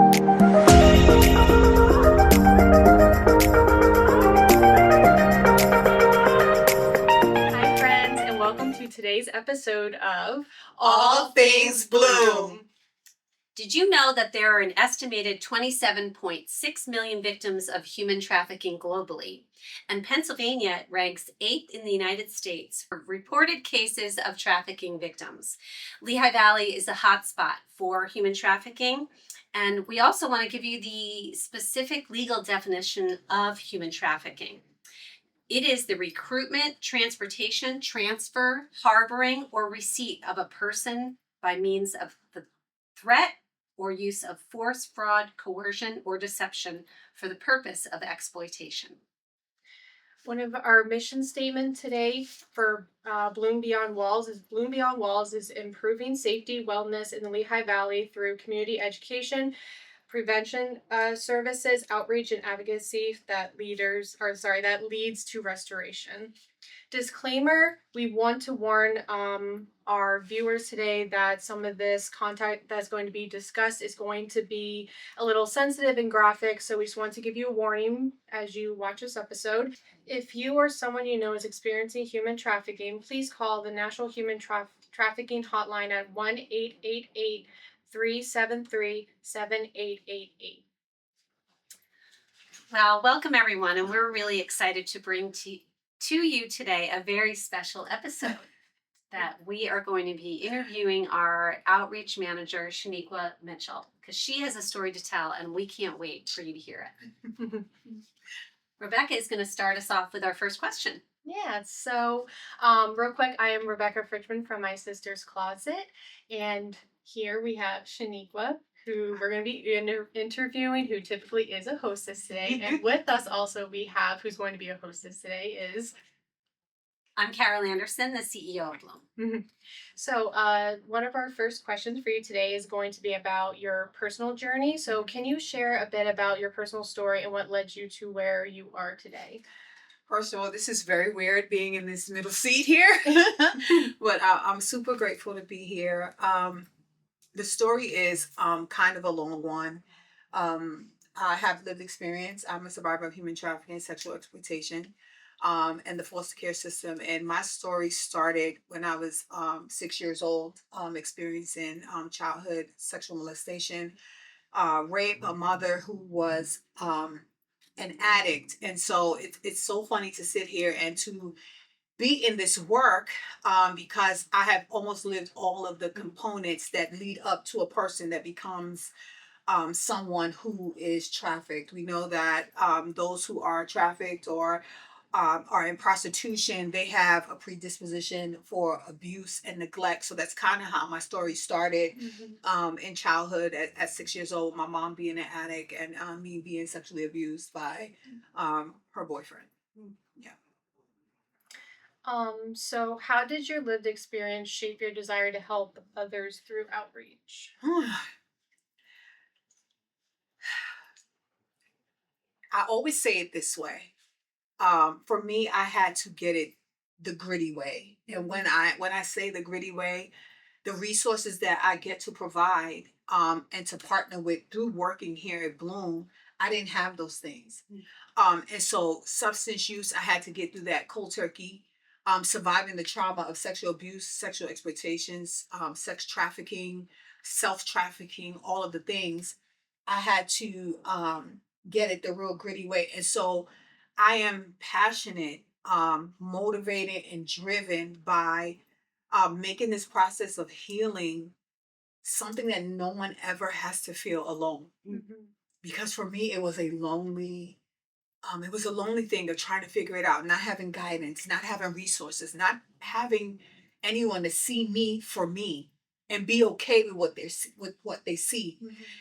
Hi, friends, and welcome to today's episode of All Things Bloom. Did you know that there are an estimated 27.6 million victims of human trafficking globally? And Pennsylvania ranks 8th in the United States for reported cases of trafficking victims. Lehigh Valley is a hotspot for human trafficking. And we also want to give you the specific legal definition of human trafficking. It is the recruitment, transportation, transfer, harboring, or receipt of a person by means of the threat or use of force, fraud, coercion, or deception for the purpose of exploitation. One of our mission statement today for Bloom Beyond Walls is improving safety, wellness in the Lehigh Valley through community education, prevention services, outreach, and advocacy that leads to restoration. Disclaimer, we want to warn our viewers today that some of this content that's going to be discussed is going to be a little sensitive and graphic, so we just want to give you a warning as you watch this episode. If you or someone you know is experiencing human trafficking, please call the National Human Trafficking Hotline at 1-888-373-7888. Well, welcome everyone, and we're really excited to bring to you today a very special episode that we are going to be interviewing our outreach manager, Sheniqua Mitchell, because she has a story to tell, and we can't wait for you to hear it. Rebekah is going to start us off with our first question. Yeah, so real quick, I am Rebekah Fritchman from My Sister's Closet, and here we have Sheniqua, who we're going to be interviewing, who typically is a hostess today. And with us also we have, who's going to be a hostess today is... I'm Carol Andersen, the CEO of Bloom. So one of our first questions for you today is going to be about your personal journey. So can you share a bit about your personal story and what led you to where you are today? First of all, this is very weird being in this middle seat here, but I'm super grateful to be here. The story is kind of a long one. I have lived experience. I'm a survivor of human trafficking and sexual exploitation and the foster care system. And my story started when I was 6 years old, experiencing childhood sexual molestation, rape, a mother who was an addict. And so it's so funny to sit here and to be in this work because I have almost lived all of the components that lead up to a person that becomes someone who is trafficked. We know that those who are trafficked or are in prostitution, they have a predisposition for abuse and neglect. So that's kind of how my story started in childhood at 6 years old, my mom being an addict and me being sexually abused by her boyfriend. Yeah. So how did your lived experience shape your desire to help others through outreach? I always say it this way. For me, I had to get it the gritty way. And when I say the gritty way, the resources that I get to provide and to partner with through working here at Bloom, I didn't have those things. And so substance use, I had to get through that cold turkey. Surviving the trauma of sexual abuse, sexual exploitations, sex trafficking, self-trafficking, all of the things, I had to get it the real gritty way. And so I am passionate, motivated, and driven by making this process of healing something that no one ever has to feel alone. Because for me, it was a lonely thing of trying to figure it out, not having guidance, not having resources, not having anyone to see me for me and be okay with what they see.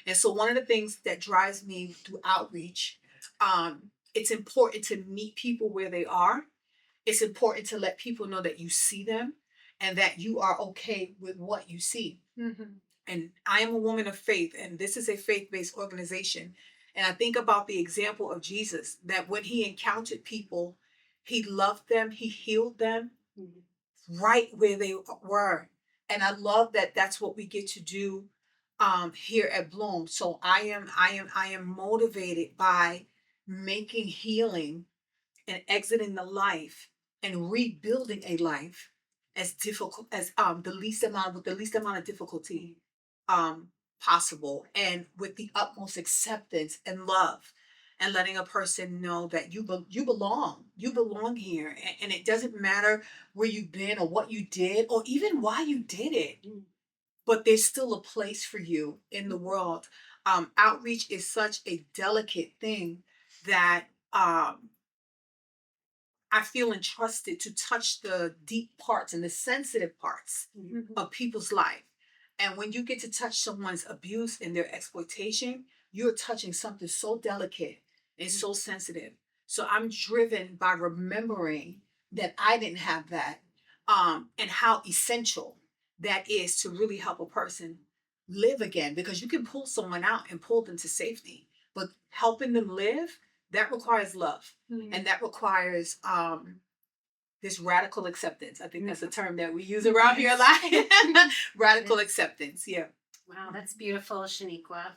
And so one of the things that drives me through outreach, it's important to meet people where they are. It's important to let people know that you see them and that you are okay with what you see. And I am a woman of faith, and this is a faith-based organization. And I think about the example of Jesus, that when he encountered people, he loved them, he healed them right where they were. And I love that that's what we get to do here at Bloom. So I am motivated by making healing and exiting the life and rebuilding a life as difficult as the least amount with the least amount of difficulty um possible, and with the utmost acceptance and love, and letting a person know that you belong here, and it doesn't matter where you've been or what you did or even why you did it, but there's still a place for you in the world. Outreach is such a delicate thing that I feel entrusted to touch the deep parts and the sensitive parts of people's life. And when you get to touch someone's abuse and their exploitation, you're touching something so delicate and so sensitive. So I'm driven by remembering that I didn't have that, and how essential that is to really help a person live again. Because you can pull someone out and pull them to safety, but helping them live, that requires love, and that requires this radical acceptance. I think that's a term that we use around here a lot. Radical acceptance. Yeah. Wow, that's beautiful, Sheniqua.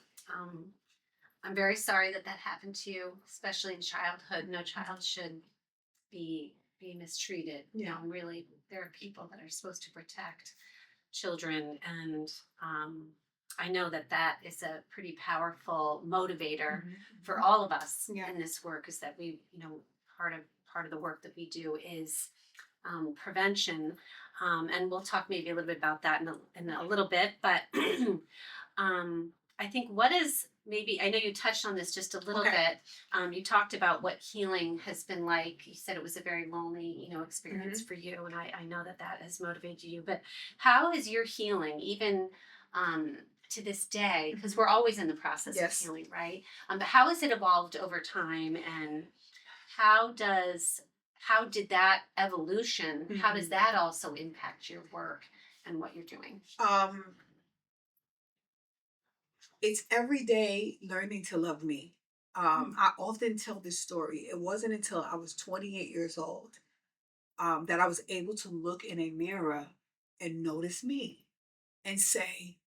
I'm very sorry that that happened to you, especially in childhood. No child should be mistreated. You know, really, there are people that are supposed to protect children, and I know that that is a pretty powerful motivator for all of us in this work. Is that we, part of the work that we do is prevention, and we'll talk maybe a little bit about that in a little bit. But I think what is maybe, I know you touched on this just a little bit. You talked about what healing has been like. You said it was a very lonely, experience for you, and I know that that has motivated you. But how is your healing, even to this day? Because we're always in the process of healing, right? But how has it evolved over time, and how did that evolution? How does that also impact your work and what you're doing? It's every day learning to love me. I often tell this story. It wasn't until I was 28 years old that I was able to look in a mirror and notice me and say,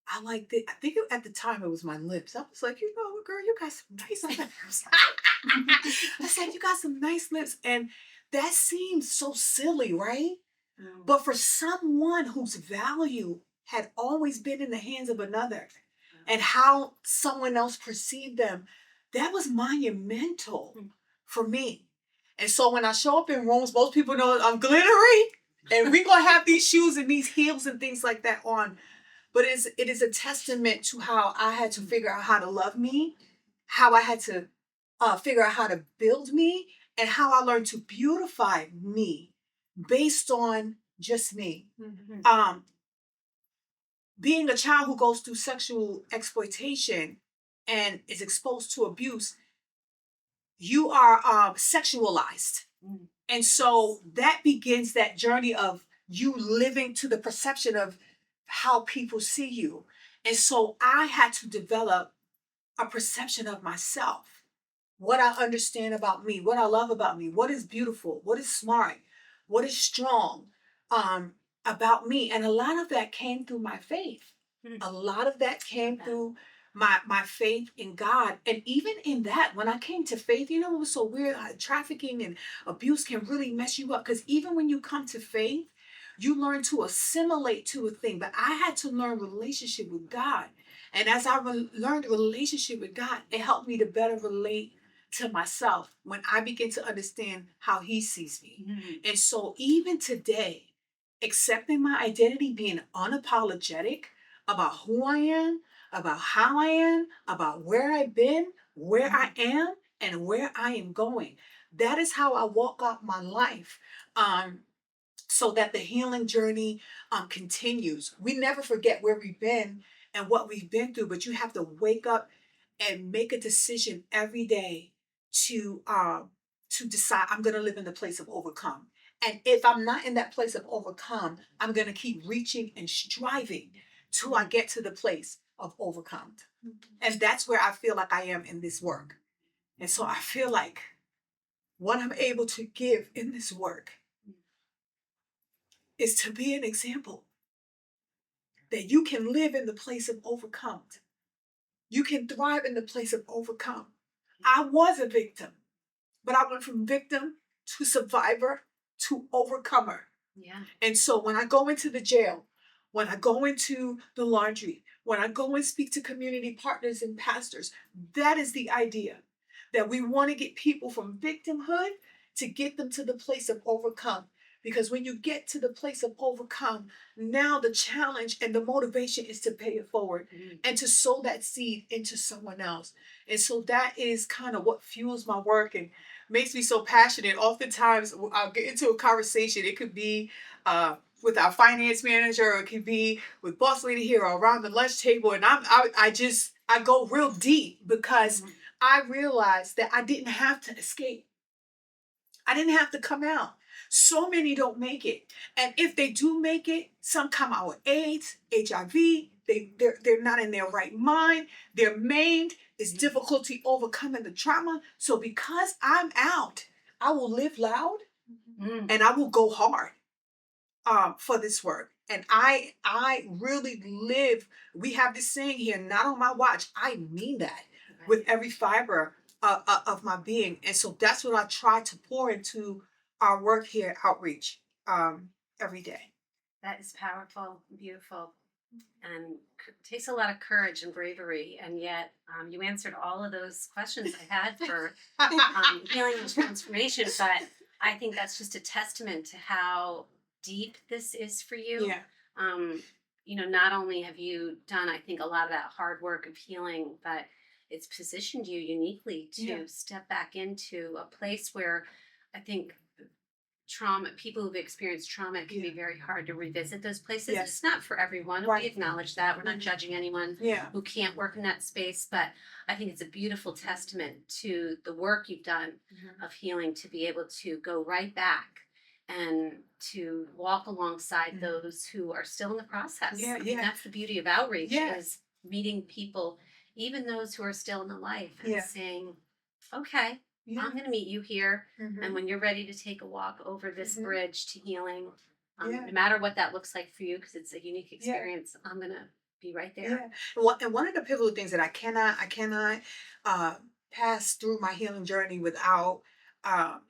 I like this. I think at the time it was my lips. I was like, girl, you got some nice lips. I said, you got some nice lips. And that seems so silly, right? But for someone whose value had always been in the hands of another, and how someone else perceived them, that was monumental for me. And so when I show up in rooms, most people know I'm glittery, and we're going to have these shoes and these heels and things like that on. But it is a testament to how I had to figure out how to love me, how I had to figure out how to build me, and how I learned to beautify me based on just me. Being a child who goes through sexual exploitation and is exposed to abuse, you are sexualized. And so that begins that journey of you living to the perception of how people see you. And so I had to develop a perception of myself, what I understand about me, what I love about me, what is beautiful, what is smart, what is strong about me. And a lot of that came through my faith. A lot of that came through my faith in God. And even in that, when I came to faith, it was so weird. Trafficking and abuse can really mess you up, because even when you come to faith, you learn to assimilate to a thing. But I had to learn relationship with God. And as I learned relationship with God, it helped me to better relate to myself when I begin to understand how He sees me. And so even today, accepting my identity, being unapologetic about who I am, about how I am, about where I've been, where I am, and where I am going. That is how I walk out my life. So that the healing journey continues. We never forget where we've been and what we've been through, but you have to wake up and make a decision every day to decide, I'm going to live in the place of overcome. And if I'm not in that place of overcome, I'm going to keep reaching and striving till I get to the place of overcome. And that's where I feel like I am in this work. And so I feel like what I'm able to give in this work is to be an example that you can live in the place of overcome. You can thrive in the place of overcome. I was a victim, but I went from victim to survivor to overcomer. Yeah. And so when I go into the jail, when I go into the laundry, when I go and speak to community partners and pastors, that is the idea, that we want to get people from victimhood to get them to the place of overcome. Because when you get to the place of overcome, now the challenge and the motivation is to pay it forward and to sow that seed into someone else. And so that is kind of what fuels my work and makes me so passionate. Oftentimes, I'll get into a conversation. It could be with our finance manager, or it could be with boss lady here or around the lunch table, and I go real deep because I realized that I didn't have to escape. I didn't have to come out. So many don't make it. And if they do make it, some come out with AIDS, HIV, they're not in their right mind, they're maimed, it's difficulty overcoming the trauma. So because I'm out, I will live loud and I will go hard for this work. And I really live, we have this saying here, not on my watch. I mean that with every fiber of my being. And so that's what I try to pour into our work here at Outreach every day. That is powerful, beautiful, and takes a lot of courage and bravery. And yet, you answered all of those questions I had for healing and transformation. But I think that's just a testament to how deep this is for you. Yeah. Not only have you done, I think, a lot of that hard work of healing, but it's positioned you uniquely to step back into a place where I think trauma, people who've experienced trauma, it can be very hard to revisit those places. Yes. It's not for everyone. Right. We acknowledge that. We're not judging anyone who can't work in that space, but I think it's a beautiful testament to the work you've done of healing to be able to go right back and to walk alongside those who are still in the process. I mean, that's the beauty of outreach is meeting people, even those who are still in the life, and saying, okay, I'm going to meet you here. And when you're ready to take a walk over this bridge to healing, no matter what that looks like for you, because it's a unique experience, I'm going to be right there. And one of the pivotal things that I cannot pass through my healing journey without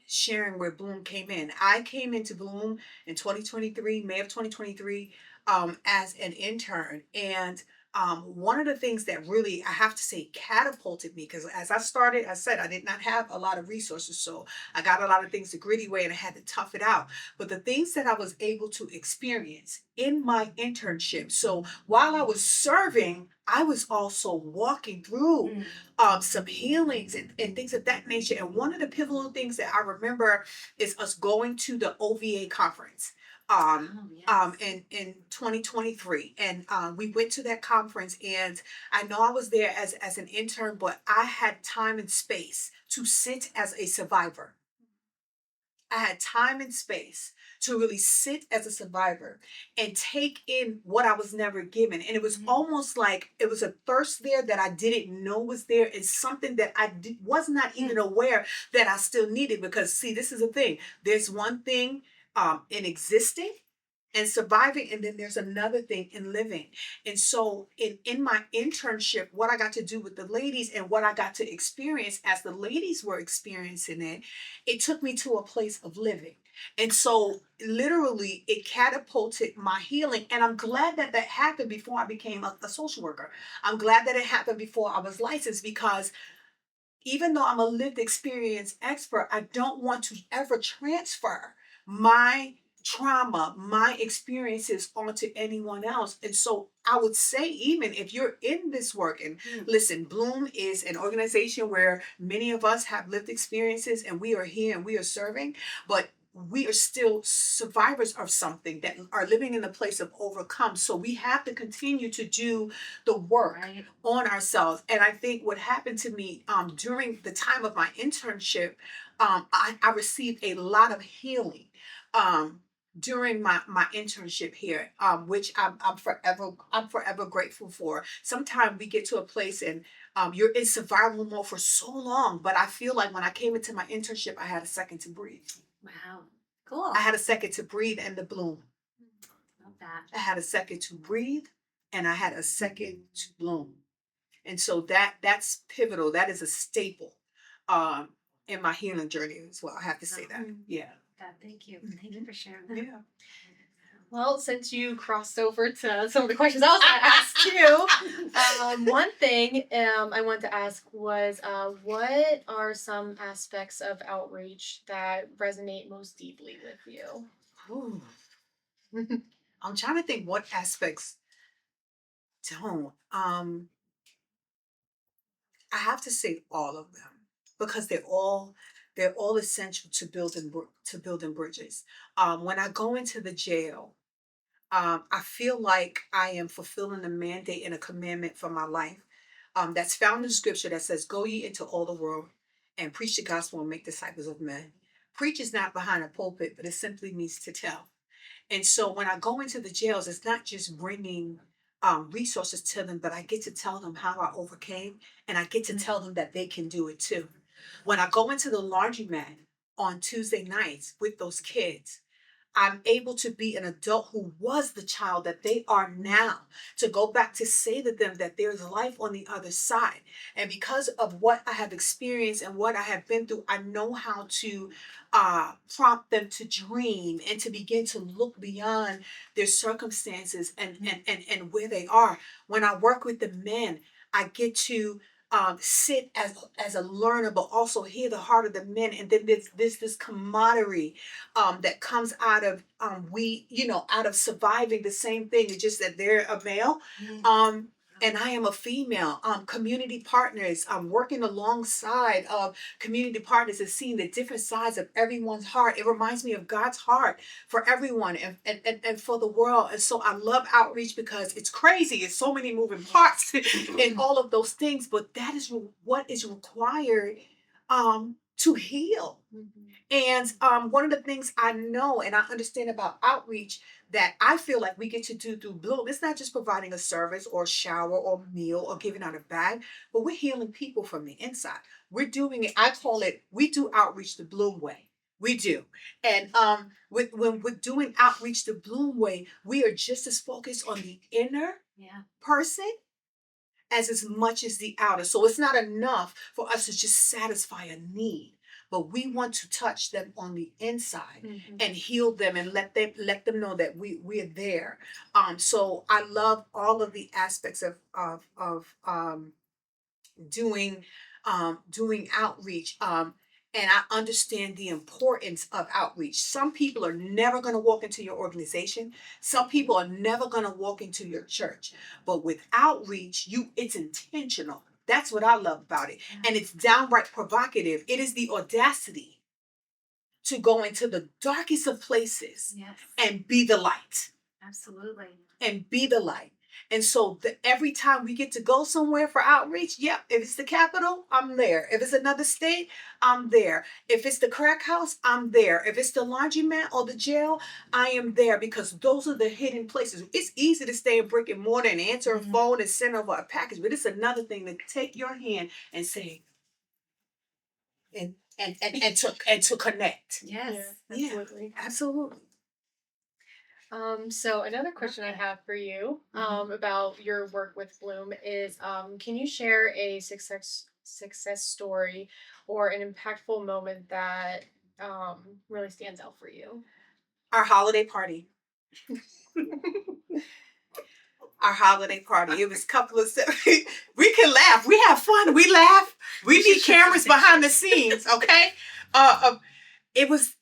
sharing where Bloom came in. I came into Bloom in 2023, May of 2023, as an intern. And one of the things that really, I have to say, catapulted me, because as I started, I said I did not have a lot of resources. So I got a lot of things the gritty way and I had to tough it out. But the things that I was able to experience in my internship. So while I was serving, I was also walking through some healings and things of that nature. And one of the pivotal things that I remember is us going to the OVA conference. In 2023, and we went to that conference, and I know I was there as an intern, but I had time and space to sit as a survivor. I had time and space to really sit as a survivor and take in what I was never given. And it was almost like it was a thirst there that I didn't know was there, and something that I was not even aware that I still needed. Because see, this is the thing. There's one thing in existing and surviving, and then there's another thing in living. And so in my internship, what I got to do with the ladies and what I got to experience as the ladies were experiencing it, it took me to a place of living. And so literally it catapulted my healing. And I'm glad that that happened before I became a social worker. I'm glad that it happened before I was licensed, because even though I'm a lived experience expert, I don't want to ever transfer my trauma, my experiences onto anyone else. And so I would say, even if you're in this work, and listen, Bloom is an organization where many of us have lived experiences and we are here and we are serving, but we are still survivors of something that are living in the place of overcome. So we have to continue to do the work on ourselves. And I think what happened to me during the time of my internship, I received a lot of healing during my internship here, which I'm forever grateful for. Sometimes we get to a place and you're in survival mode for so long, but I feel like when I came into my internship, I had a second to breathe. Wow, cool. I had a second to breathe in the Bloom. Love that. I had a second to breathe and I had a second to bloom. And so that's pivotal. That is a staple um, in my healing journey as well. I have to say that. Yeah. Thank you. Thank you for sharing that. Yeah. Well, since you crossed over to some of the questions I was going to ask too, one thing I wanted to ask was what are some aspects of outreach that resonate most deeply with you? Ooh. I'm trying to think what aspects don't. I have to say all of them because they're all essential to building bridges. When I go into the jail, I feel like I am fulfilling a mandate and a commandment for my life. That's found in scripture that says, "Go ye into all the world and preach the gospel and make disciples of men." Preach is not behind a pulpit, but it simply means to tell. And so when I go into the jails, it's not just bringing resources to them, but I get to tell them how I overcame, and I get to tell them that they can do it too. When I go into the laundromat on Tuesday nights with those kids, I'm able to be an adult who was the child that they are now, to go back to say to them that there's life on the other side. And because of what I have experienced and what I have been through, I know how to prompt them to dream and to begin to look beyond their circumstances and where they are. When I work with the men, I get to sit as a learner, but also hear the heart of the men. And then there's this camaraderie that comes out of out of surviving the same thing. It's just that they're a male. And I am a female. Community partners, working alongside of community partners and seeing the different sides of everyone's heart. It reminds me of God's heart for everyone and for the world. And so I love outreach because it's crazy. It's so many moving parts in all of those things, but that is what is required to heal. And one of the things I know and I understand about outreach that I feel like we get to do through Bloom, it's not just providing a service or shower or meal or giving out a bag, but we're healing people from the inside. We're doing it, I call it, we do outreach the Bloom way. We do. And when we're doing outreach the Bloom way, we are just as focused on the inner person as much as the outer. So it's not enough for us to just satisfy a need, but we want to touch them on the inside and heal them and let them know that we're there. So I love all of the aspects of doing outreach. And I understand the importance of outreach. Some people are never going to walk into your organization. Some people are never going to walk into your church. But with outreach, it's intentional. That's what I love about it. And it's downright provocative. It is the audacity to go into the darkest of places and be the light. Absolutely. And be the light. And so every time we get to go somewhere for outreach, if it's the Capitol, I'm there. If it's another state, I'm there. If it's the crack house, I'm there. If it's the laundromat or the jail, I am there, because those are the hidden places. It's easy to stay in brick and mortar and answer a phone and send over a package, but it's another thing to take your hand and say, and to connect. Yes. Absolutely. Yeah, absolutely. So another question I have for you about your work with Bloom is, can you share a success story or an impactful moment that really stands out for you? Our holiday party. Our holiday party. It was a couple of we can laugh. We have fun. We laugh. We need cameras behind the scenes. Okay. It was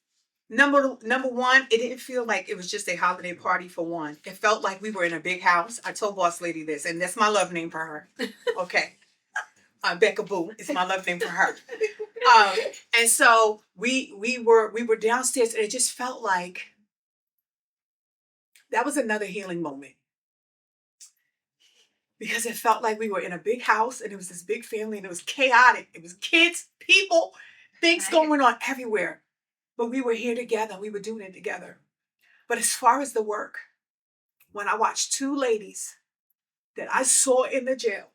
number one. It didn't feel like it was just a holiday party for one. It felt like we were in a big house. I told boss lady this, and that's my love name for her. Okay. Becca Boo is my love name for her. And so we were downstairs, and it just felt like that was another healing moment. Because it felt like we were in a big house and it was this big family and it was chaotic. It was kids, people, things going on everywhere. But we were here together. We were doing it together. But as far as the work, when I watched two ladies that I saw in the jail,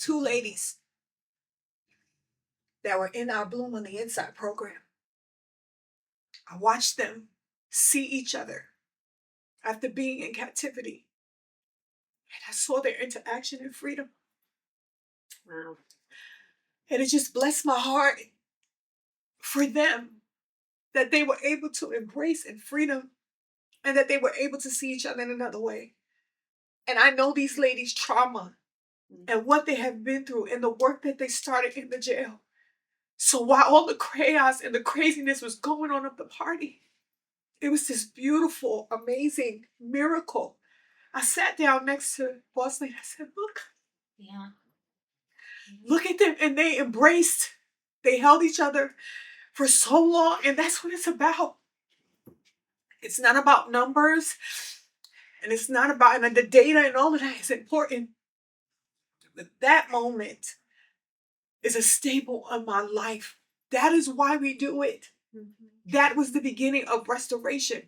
two ladies that were in our Bloom on the Inside program. I watched them see each other after being in captivity. And I saw their interaction and freedom. Wow. And it just blessed my heart for them that they were able to embrace in freedom and that they were able to see each other in another way. And I know these ladies' trauma and what they have been through and the work that they started in the jail. So while all the chaos and the craziness was going on at the party, it was this beautiful, amazing miracle. I sat down next to Boss Lady. I said, look. Yeah. Look at them. And they embraced. They held each other for so long. And that's what it's about. It's not about numbers. And it's not about, and the data and all of that is important. But that moment is a staple of my life. That is why we do it. That was the beginning of restoration.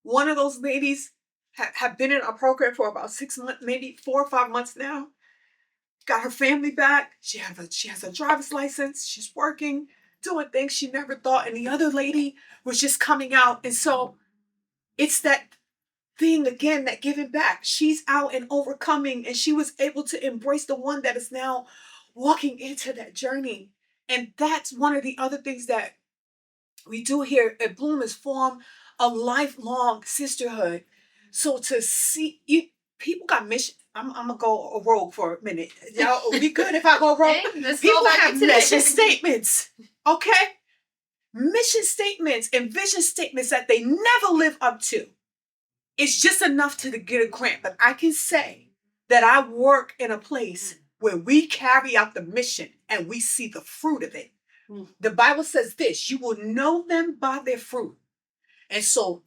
One of those ladies have been in our program for about 6 months, maybe 4 or 5 months now. Got her family back. She has a driver's license. She's working, doing things she never thought. And the other lady was just coming out. And so it's that thing again, that giving back. She's out and overcoming, and she was able to embrace the one that is now walking into that journey. And that's one of the other things that we do here at Bloom is form a lifelong sisterhood. So to see you, people got mission. I'm gonna go a rogue for a minute. Y'all, we good if I go rogue? Okay, People have mission statements, okay? Mission statements and vision statements that they never live up to. It's just enough to get a grant, but I can say that I work in a place where we carry out the mission and we see the fruit of it. The Bible says this, you will know them by their fruit. And so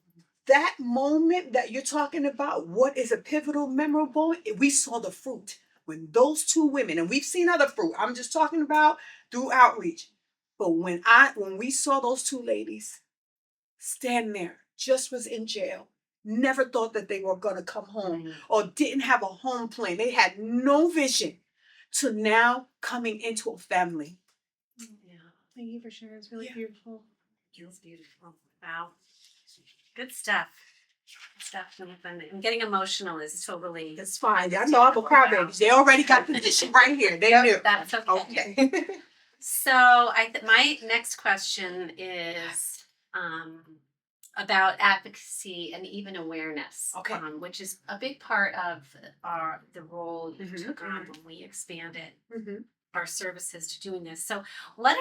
that moment that you're talking about, what is a pivotal, memorable, we saw the fruit when those two women, and we've seen other fruit, I'm just talking about through outreach. But when we saw those two ladies stand there, just was in jail, never thought that they were going to come home or didn't have a home plan. They had no vision to now coming into a family. Yeah. Thank you for sharing. It's really beautiful. It's beautiful. Wow. Good stuff. Good stuff. I'm getting emotional. Is totally. It's fine. I know I'm a crybaby. They already got the position right here. They knew. That's okay. Okay. So my next question is about advocacy and even awareness, Okay. Which is a big part of the role you took on when we expanded our services to doing this. So what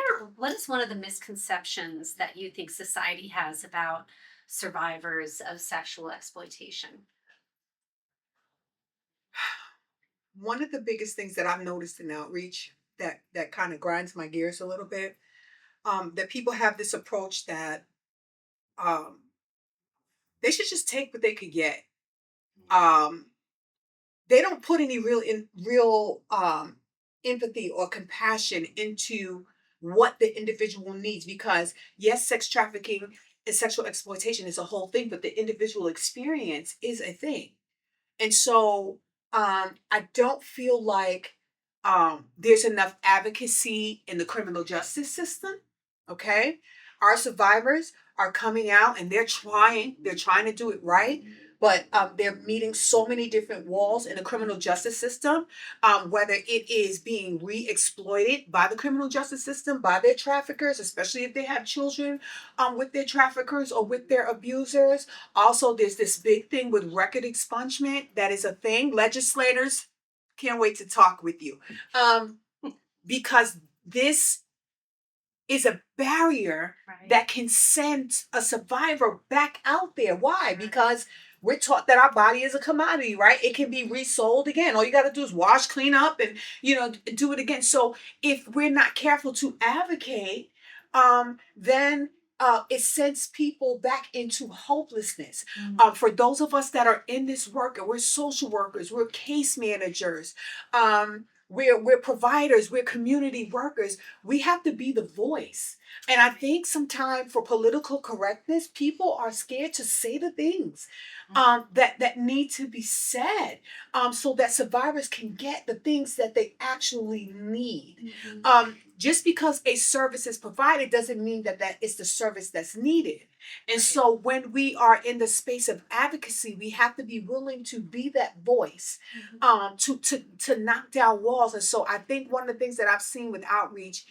is one of the misconceptions that you think society has about survivors of sexual exploitation? One of the biggest things that I've noticed in outreach that kind of grinds my gears a little bit, that people have this approach that they should just take what they could get. They don't put any real empathy or compassion into what the individual needs, because yes, sex trafficking and sexual exploitation is a whole thing, but the individual experience is a thing. And so I don't feel like there's enough advocacy in the criminal justice system. Okay, our survivors are coming out and they're trying to do it right, but they're meeting so many different walls in the criminal justice system, whether it is being re-exploited by the criminal justice system, by their traffickers, especially if they have children with their traffickers or with their abusers. Also, there's this big thing with record expungement. That is a thing. Legislators can't wait to talk with you, because this is a barrier that can send a survivor back out there. Why? Because we're taught that our body is a commodity, right? It can be resold again. All you got to do is wash, clean up, and do it again. So if we're not careful to advocate, then it sends people back into hopelessness. For those of us that are in this work, and we're social workers, we're case managers, we're providers, we're community workers, we have to be the voice. And I think sometimes for political correctness, people are scared to say the things that need to be said, so that survivors can get the things that they actually need. Just because a service is provided doesn't mean that that is the service that's needed. And so when we are in the space of advocacy, we have to be willing to be that voice, to knock down walls. And so I think one of the things that I've seen with outreach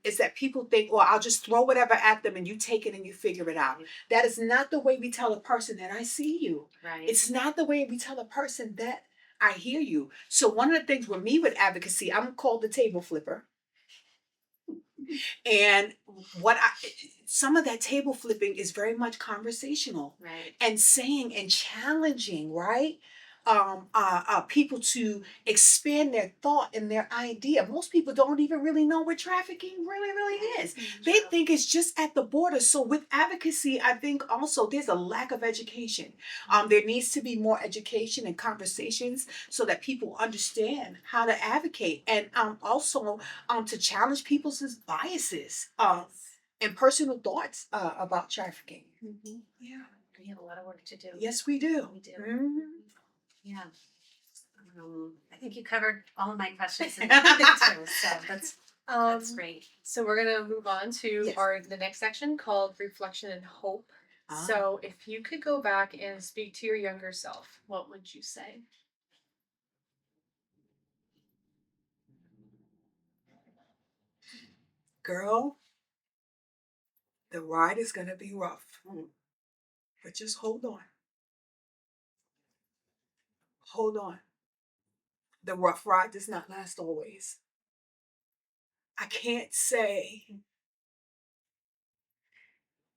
is that people think, well, I'll just throw whatever at them and you take it and you figure it out. That is not the way we tell a person that I see you. Right. It's not the way we tell a person that I hear you. So one of the things with me with advocacy, I'm called the table flipper. And some of that table flipping is very much conversational, Right. and saying and challenging, right? People to expand their thought and their idea. Most people don't even really know what trafficking really is. They think it's just at the border. So with advocacy, I think also there's a lack of education. There needs to be more education and conversations so that people understand how to advocate, and also to challenge people's biases and personal thoughts about trafficking. Mm-hmm. Yeah. We have a lot of work to do. Yes, we do. We do. Mhm. Yeah. I think you covered all of my questions in too, so that's great. So we're gonna move on to Yes. the next section called reflection and hope. Ah. So if you could go back and speak to your younger self, what would you say? Girl, the ride is going to be rough, but just hold on. Hold on. The rough ride does not last always. I can't say,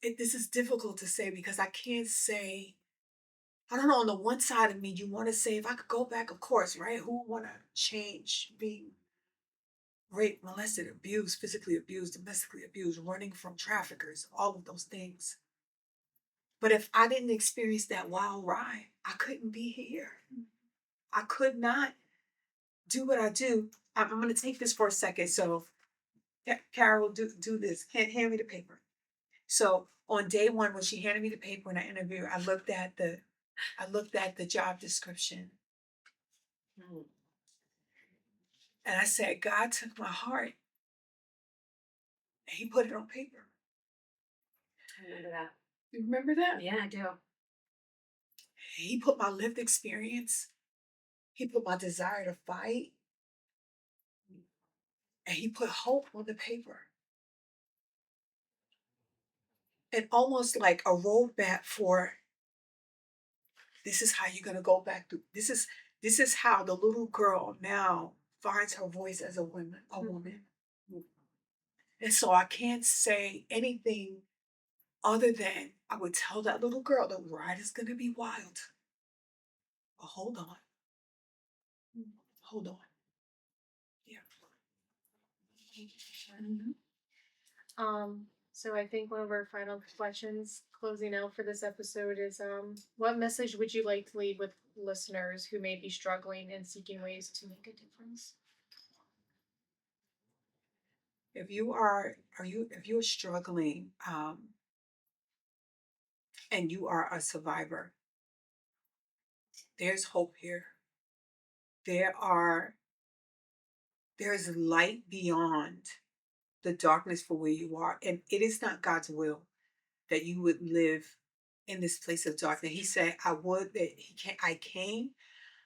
this is difficult to say because I can't say, I don't know, on the one side of me, you want to say, if I could go back, of course, right? Who would want to change being raped, molested, abused, physically abused, domestically abused, running from traffickers, all of those things. But if I didn't experience that wild ride, I couldn't be here. I could not do what I do. I'm going to take this for a second. So, Carol, do this. Hand me the paper. So on day one, when she handed me the paper in our interview, I looked at the job description, and I said, God took my heart and He put it on paper. I remember that. You remember that? Yeah, I do. He put my lived experience. He put my desire to fight. And He put hope on the paper. And almost like a roadmap for, this is how you're going to go back through. This is how the little girl now finds her voice as a woman. And so I can't say anything other than I would tell that little girl the ride is going to be wild. But hold on. Hold on. Yeah. So I think one of our final questions closing out for this episode is what message would you like to leave with listeners who may be struggling and seeking ways to make a difference? If you're struggling and you are a survivor, there's hope here. There's light beyond the darkness for where you are. And it is not God's will that you would live in this place of darkness. He said, I came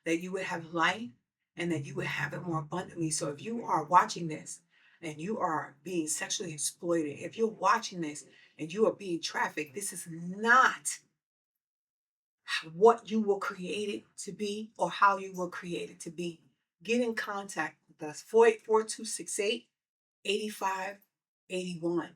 that you would have light and that you would have it more abundantly. So if you are watching this and you are being sexually exploited, if you're watching this and you are being trafficked, this is not what you were created to be or how you were created to be. Get in contact with us, 48268-8581.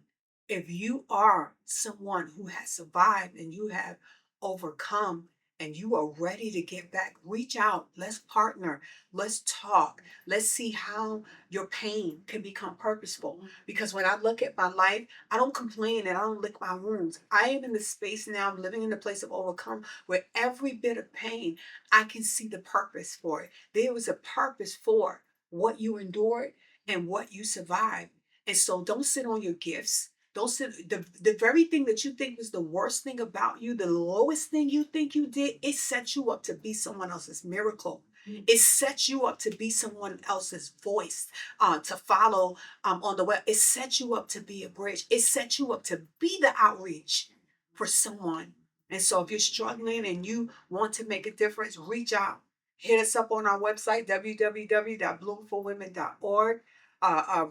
If you are someone who has survived and you have overcome and you are ready to get back, reach out. Let's partner. Let's talk. Let's see how your pain can become purposeful. Because when I look at my life, I don't complain and I don't lick my wounds. I am in the space now, living in the place of overcome, where every bit of pain, I can see the purpose for it. There was a purpose for what you endured and what you survived. And so don't sit on your gifts. Don't sit, the very thing that you think was the worst thing about you, the lowest thing you think you did, it set you up to be someone else's miracle. It sets you up to be someone else's voice, to follow on the web. It sets you up to be a bridge. It sets you up to be the outreach for someone. And so if you're struggling and you want to make a difference, reach out. Hit us up on our website, www.bloomforwomen.org.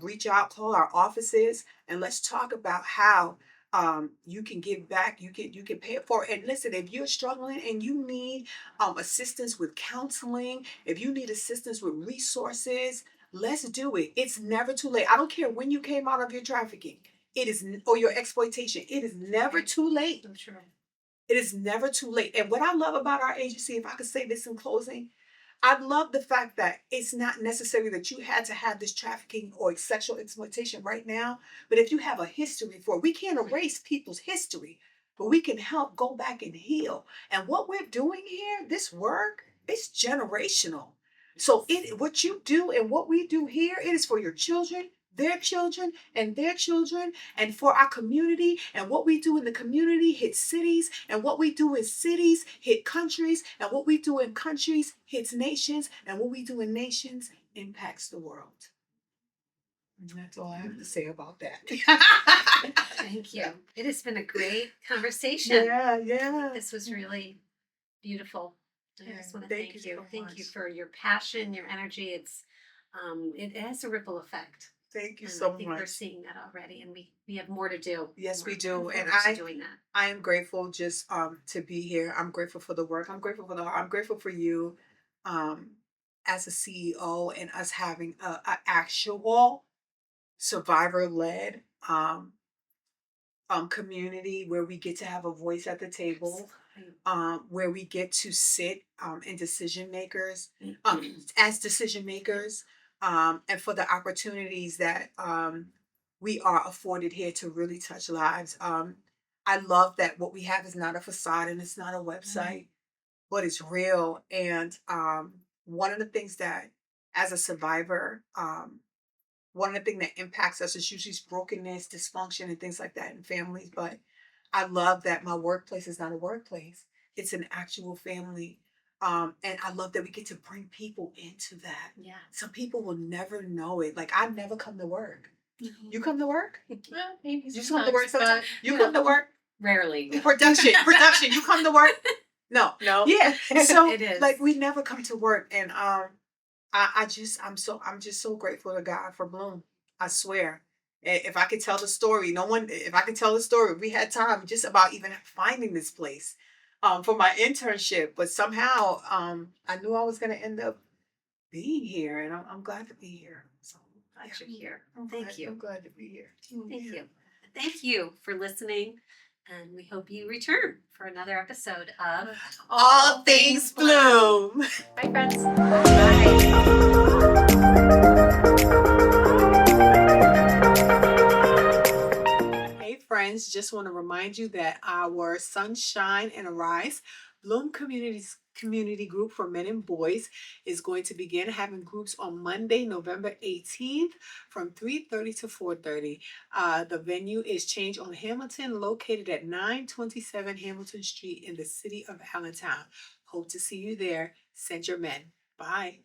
Reach out, call our offices, and let's talk about how you can give back. You can pay it forward. And listen, if you're struggling and you need assistance with counseling, if you need assistance with resources, let's do it. It's never too late. I don't care when you came out of your trafficking. It is, or your exploitation. It is never too late. I'm sure. It is never too late. And what I love about our agency, if I could say this in closing, I love the fact that it's not necessary that you had to have this trafficking or sexual exploitation right now. But if you have a history for it, we can't erase people's history, but we can help go back and heal. And what we're doing here, this work, it's generational. So what you do and what we do here, it is for your children, their children, and their children, and for our community. And what we do in the community hits cities, and what we do in cities hit countries, and what we do in countries hits nations, and what we do in nations impacts the world. And that's all I have to say about that. Thank you. It has been a great conversation. Yeah. This was really beautiful. I just want to Thank thank you you. so Thank you much. for your passion, your energy. It has a ripple effect. Thank you And so I think we're much. seeing that already, and we have more to do. Yes, we We're do. looking And forward to doing that. I am grateful just to be here. I'm grateful for the work. I'm grateful for you as a CEO and us having a actual survivor led community where we get to have a voice at the table, where we get to sit in decision makers as decision makers, and for the opportunities that we are afforded here to really touch lives. I love that what we have is not a facade and it's not a website, but it's real. And one of the things that, as a survivor, one of the things that impacts us is usually brokenness, dysfunction, and things like that in families. But I love that my workplace is not a workplace; it's an actual family. And I love that we get to bring people into that. Yeah. Some people will never know it. Like I never come to work. Mm-hmm. You come to work? Well, maybe You come to work sometimes, sometimes? but You come to work? Rarely. Production. You come to work? No. Yeah. So It is. like we never come to work, and I'm just so grateful to God for Bloom. I swear. If I could tell the story, if I could tell the story, we had time just about even finding this place for my internship, but somehow I knew I was going to end up being here, and I'm glad to be here. So Glad you're here. I'm Thank you. I'm glad to be here. Thank you. Thank you for listening, and we hope you return for another episode of All Things Bloom. bye, friends. Bye. Hey friends, just want to remind you that our Sunshine and Arise Bloom community group for men and boys is going to begin having groups on Monday, November 18th from 3:30 to 4:30. The venue is Change on Hamilton, located at 927 Hamilton Street in the city of Allentown. Hope to see you there. Send your men. Bye.